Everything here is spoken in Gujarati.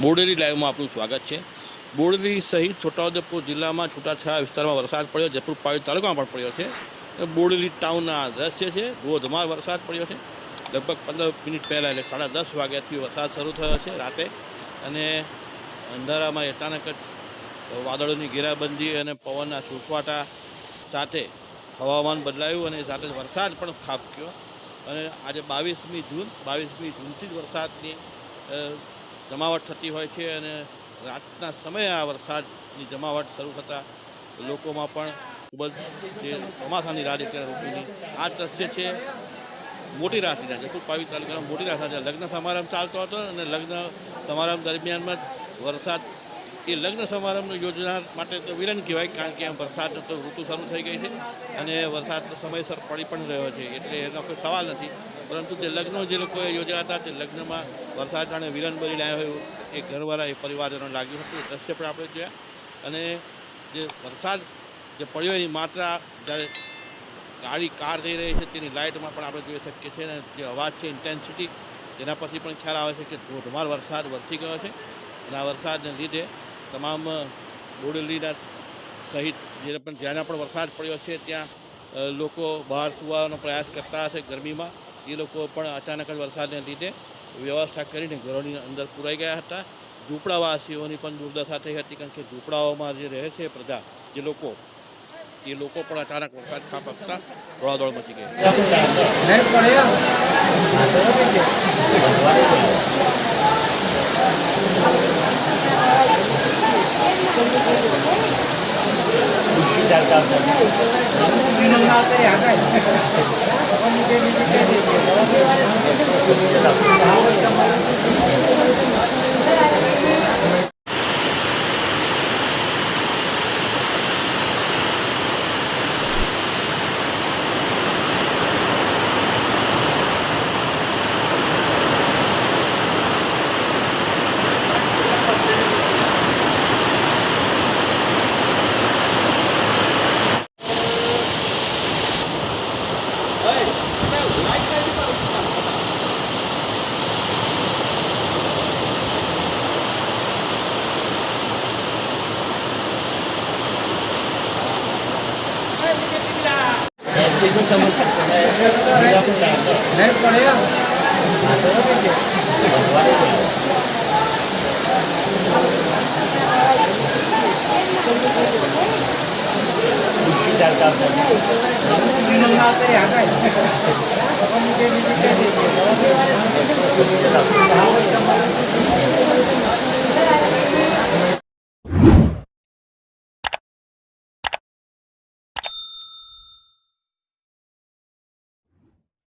બોડેલી લાઈવમાં આપનું સ્વાગત છે। બોડેલી સહિત છોટાઉદેપુર જિલ્લામાં છૂટાછવાયા વિસ્તારમાં વરસાદ પડ્યો। જયપુર પાવી તાલુકામાં પણ પડ્યો છે। બોડેલી ટાઉનના દ્રશ્ય છે। ધોધમાર વરસાદ પડ્યો છે। લગભગ 15 મિનિટ પહેલાં એટલે 10:30 વાગ્યાથી વરસાદ શરૂ થયો છે રાતે, અને અંધારામાં અચાનક જ વાદળોની ઘેરાબંધી અને પવનના સૂસવાટા સાથે હવામાન બદલાયું અને સાથે વરસાદ પણ ખાબક્યો। અને આજે 22મી જૂનથી જ વરસાદની જમાવટ થતી હોય છે, અને રાતના સમયે આ વરસાદની જમાવટ શરૂ થતાં લોકોમાં પણ ખૂબ જ જે ચોમાસાની રાહ દેખીને ઋતુની આ દ્રશ્ય છે મોટી રાશિના જયપુર પાવી તાલુકાના મોટી રાશિના લગ્ન સમારંભ ચાલતો હતો, અને લગ્ન સમારંભ દરમિયાનમાં વરસાદ એ લગ્ન સમારંભ યોજના માટે તો વિલન કહેવાય, કારણ કે વરસાદ તો ઋતુ શરૂ થઈ ગઈ છે અને વરસાદ સમયસર પડી પણ રહ્યો છે, એટલે એનો કોઈ સવાલ નથી। પરંતુ જે લગ્નો જે લોકોએ યોજ્યા હતા તે લગ્નમાં વરસાદ જાણે વિલન બની લાવ્યો હોય એ ઘરવાળા એ પરિવારજનો લાગ્યું હતું। એ દ્રશ્ય પણ આપણે જોયા, અને જે વરસાદ જે પડ્યો એની માત્રા જ્યારે ગાડી કાર જઈ રહી છે તેની લાઇટમાં પણ આપણે જોઈ શકીએ છીએ, અને જે અવાજ છે ઇન્ટેન્સિટી તેના પરથી પણ ખ્યાલ આવે છે કે ધોધમાર વરસાદ વરસી ગયો છે। અને આ વરસાદને લીધે તમામ બોડેલીના સહિત જ્યાં પણ વરસાદ પડ્યો છે ત્યાં લોકો બહાર સુવાનો પ્રયાસ કરતા હશે ગરમીમાં, એ લોકો પણ અચાનક જ વરસાદને લીધે વ્યવસ્થા કરીને ઘરોની અંદર પુરાઈ ગયા હતા। ઝૂંપડાવાસીઓની પણ દુર્દશા થઈ હતી, કારણ કે ઝૂંપડાઓમાં જે રહે છે પ્રજા, જે લોકો, એ લોકો પણ અચાનક વરસાદ ખાબકતા દોડાદોડ મચી ગઈ।